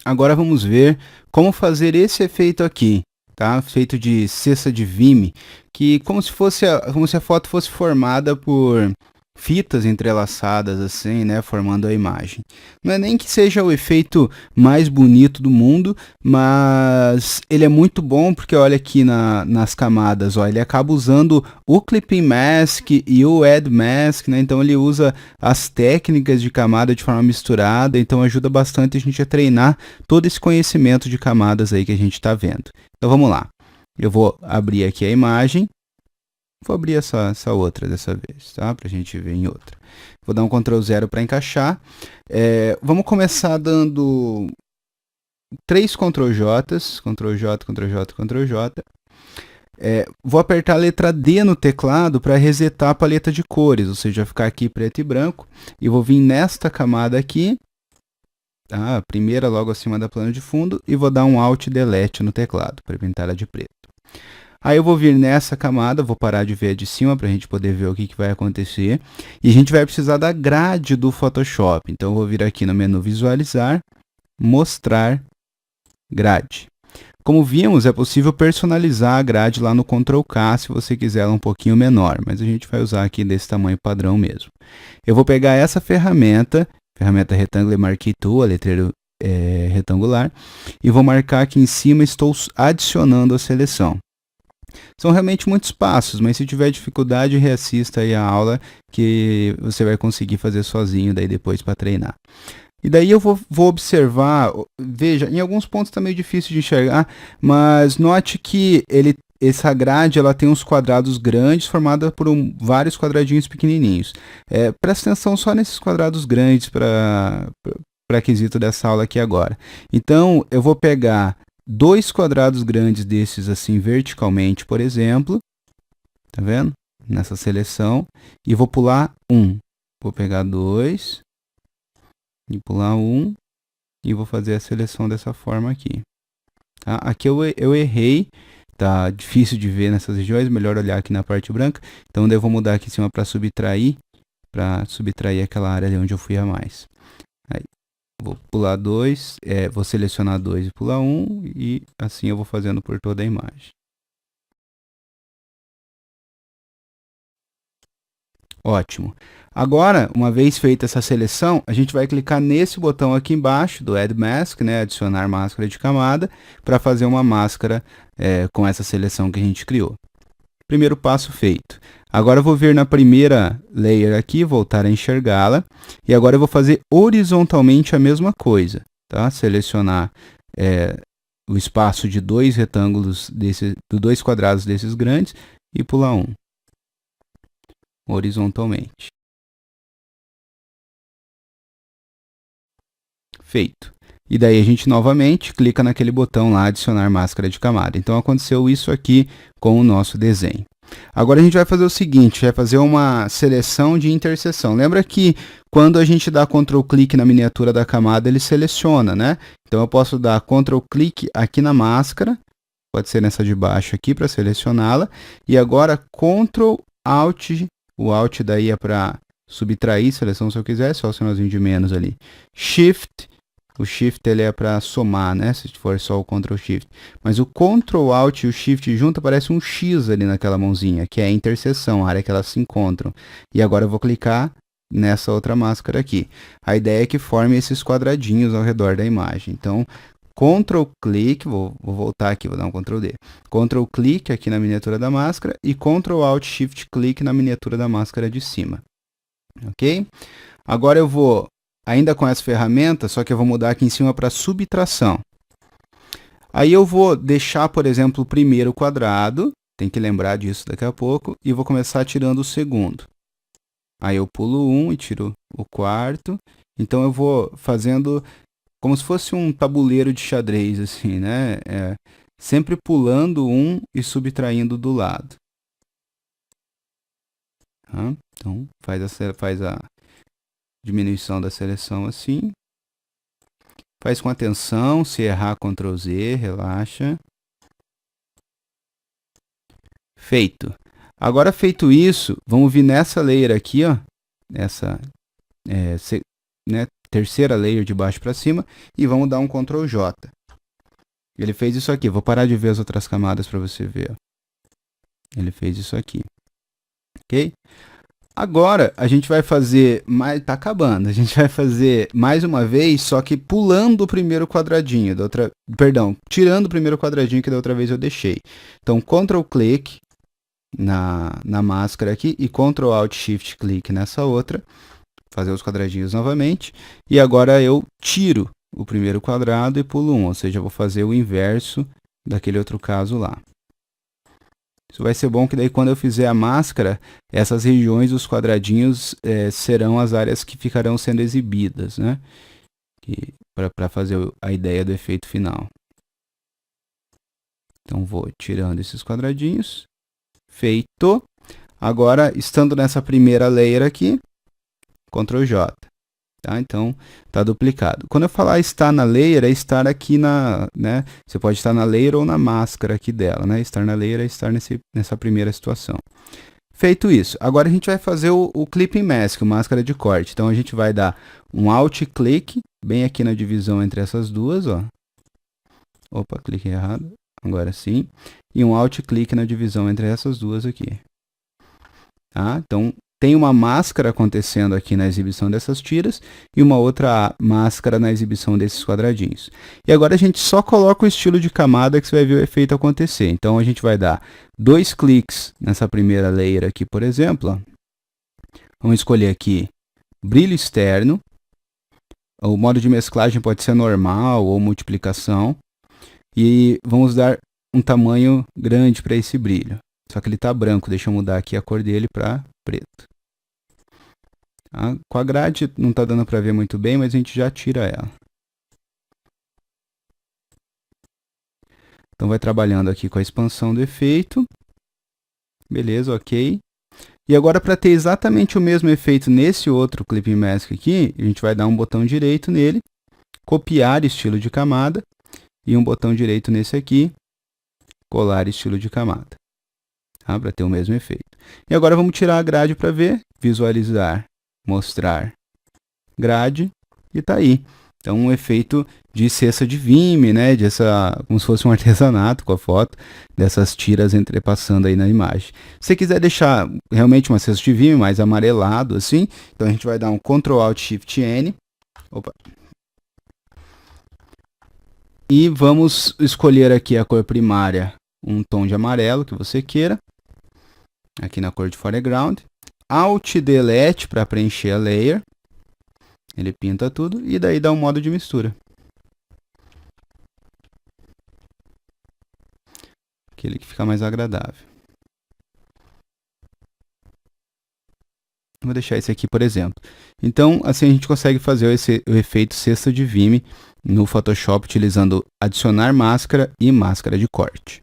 Agora vamos ver como fazer esse efeito aqui, tá? Feito de cesta de Vime, que como se a foto fosse formada por fitas entrelaçadas assim, né, formando a imagem. Não é nem que seja o efeito mais bonito do mundo, mas ele é muito bom porque olha aqui nas camadas, ó, ele acaba usando o Clipping Mask e o Add Mask, né, então ele usa as técnicas de camada de forma misturada, então ajuda bastante a gente a treinar todo esse conhecimento de camadas aí que a gente está vendo. Então vamos lá, eu vou abrir aqui a imagem. Vou abrir essa outra dessa vez, tá? Para a gente ver em outra. Vou dar um Ctrl 0 para encaixar. Vamos começar dando 3 Ctrl J's. Ctrl J, Ctrl J, Ctrl J. Vou apertar a letra D no teclado para resetar a paleta de cores, ou seja, ficar aqui preto e branco. E vou vir nesta camada aqui, tá? A primeira logo acima da plano de fundo, e vou dar um Alt Delete no teclado para pintar ela de preto. Aí eu vou vir nessa camada, vou parar de ver a de cima para a gente poder ver o que vai acontecer. E a gente vai precisar da grade do Photoshop. Então eu vou vir aqui no menu Visualizar, Mostrar Grade. Como vimos, é possível personalizar a grade lá no Ctrl K se você quiser ela um pouquinho menor, mas a gente vai usar aqui desse tamanho padrão mesmo. Eu vou pegar essa ferramenta Rectangular Marquee Tool, a letreiro retangular, e vou marcar aqui em cima, estou adicionando a seleção. São realmente muitos passos, mas se tiver dificuldade, reassista aí a aula que você vai conseguir fazer sozinho daí depois para treinar. E daí eu vou observar, veja, em alguns pontos está meio difícil de enxergar, mas note que essa grade ela tem uns quadrados grandes formados por vários quadradinhos pequenininhos. Presta atenção só nesses quadrados grandes para quesito dessa aula aqui agora. Então eu vou pegar 2 quadrados grandes desses assim verticalmente, por exemplo, tá vendo? Nessa seleção, e vou pular 1. Vou pegar 2 e pular 1 e vou fazer a seleção dessa forma aqui. Tá? Aqui eu errei, tá difícil de ver nessas regiões, melhor olhar aqui na parte branca. Então eu vou mudar aqui em cima para subtrair aquela área ali onde eu fui a mais. Aí, vou pular 2, vou selecionar 2 e pular 1, e assim eu vou fazendo por toda a imagem. Ótimo. Agora, uma vez feita essa seleção, a gente vai clicar nesse botão aqui embaixo do Add Mask, né, adicionar máscara de camada, para fazer uma máscara com essa seleção que a gente criou. Primeiro passo feito. Agora eu vou vir na primeira layer aqui, voltar a enxergá-la, e agora eu vou fazer horizontalmente a mesma coisa, tá? Selecionar o espaço de 2 retângulos, de 2 quadrados desses grandes, e pular 1, horizontalmente. Feito. E daí a gente novamente clica naquele botão lá, adicionar máscara de camada. Então aconteceu isso aqui com o nosso desenho. Agora a gente vai fazer o seguinte, vai fazer uma seleção de interseção. Lembra que quando a gente dá Ctrl clique na miniatura da camada, ele seleciona, né? Então eu posso dar Ctrl clique aqui na máscara, pode ser nessa de baixo aqui para selecioná-la, e agora Ctrl Alt, o Alt daí é para subtrair seleção se eu quiser, só o sinalzinho de menos ali. Shift, o Shift ele é para somar, né? Se for só o Ctrl Shift. Mas o Ctrl Alt e o Shift junto aparece um X ali naquela mãozinha, que é a interseção, a área que elas se encontram. E agora eu vou clicar nessa outra máscara aqui. A ideia é que forme esses quadradinhos ao redor da imagem. Então, Ctrl clique, vou voltar aqui, vou dar um Ctrl D. Ctrl clique aqui na miniatura da máscara e Ctrl Alt Shift clique na miniatura da máscara de cima. Ok? Agora eu vou ainda com essa ferramenta, só que eu vou mudar aqui em cima para subtração. Aí eu vou deixar, por exemplo, o primeiro quadrado, tem que lembrar disso daqui a pouco, e vou começar tirando o segundo. Aí eu pulo 1 e tiro o quarto. Então eu vou fazendo como se fosse um tabuleiro de xadrez, assim, né? Sempre pulando um e subtraindo do lado. Tá? Então faz a diminuição da seleção assim. Faz com atenção, se errar, Ctrl Z, relaxa. Feito. Agora feito isso, vamos vir nessa layer aqui, ó. Essa, terceira layer de baixo para cima e vamos dar um Ctrl J. Ele fez isso aqui. Vou parar de ver as outras camadas para você ver. Ele fez isso aqui. Ok? Agora a gente vai fazer mais, tá acabando. A gente vai fazer mais uma vez, só que pulando o primeiro quadradinho da outra, perdão, tirando o primeiro quadradinho que da outra vez eu deixei. Então Ctrl clique na máscara aqui e Ctrl Alt Shift clique nessa outra, fazer os quadradinhos novamente. E agora eu tiro o primeiro quadrado e pulo um, ou seja, eu vou fazer o inverso daquele outro caso lá. Isso vai ser bom que daí quando eu fizer a máscara, essas regiões dos quadradinhos serão as áreas que ficarão sendo exibidas, né? Para fazer a ideia do efeito final. Então vou tirando esses quadradinhos. Feito. Agora, estando nessa primeira layer aqui, Ctrl J. Tá? Então, está duplicado. Quando eu falar estar na layer, é estar aqui na, né? Você pode estar na layer ou na máscara aqui dela, né? Estar na layer é estar nessa primeira situação. Feito isso, agora a gente vai fazer o Clipping Mask, máscara de corte. Então, a gente vai dar um Alt clique, bem aqui na divisão entre essas duas, ó. Opa, cliquei errado. Agora sim. E um Alt clique na divisão entre essas duas aqui. Tá? Então, tem uma máscara acontecendo aqui na exibição dessas tiras e uma outra máscara na exibição desses quadradinhos. E agora a gente só coloca o estilo de camada que você vai ver o efeito acontecer. Então a gente vai dar 2 cliques nessa primeira layer aqui, por exemplo. Ó. Vamos escolher aqui brilho externo. O modo de mesclagem pode ser normal ou multiplicação. E vamos dar um tamanho grande para esse brilho. Só que ele está branco, deixa eu mudar aqui a cor dele para preto. Tá? Com a grade não está dando para ver muito bem, mas a gente já tira ela. Então vai trabalhando aqui com a expansão do efeito. Beleza, ok. E agora para ter exatamente o mesmo efeito nesse outro Clipping Mask aqui, a gente vai dar um botão direito nele, copiar estilo de camada, e um botão direito nesse aqui, colar estilo de camada. Tá? Para ter o mesmo efeito. E agora vamos tirar a grade para ver, visualizar, mostrar grade e tá aí. Então um efeito de cesta de Vime, né, como se fosse um artesanato com a foto, dessas tiras entrepassando aí na imagem. Se você quiser deixar realmente uma cesta de Vime mais amarelado assim, então a gente vai dar um Ctrl Alt Shift N. Opa. E vamos escolher aqui a cor primária, um tom de amarelo que você queira. Aqui na cor de foreground. Alt Delete para preencher a layer. Ele pinta tudo e daí dá um modo de mistura. Aquele que fica mais agradável. Vou deixar esse aqui, por exemplo. Então, assim a gente consegue fazer o efeito cesta de Vime no Photoshop utilizando adicionar máscara e máscara de corte.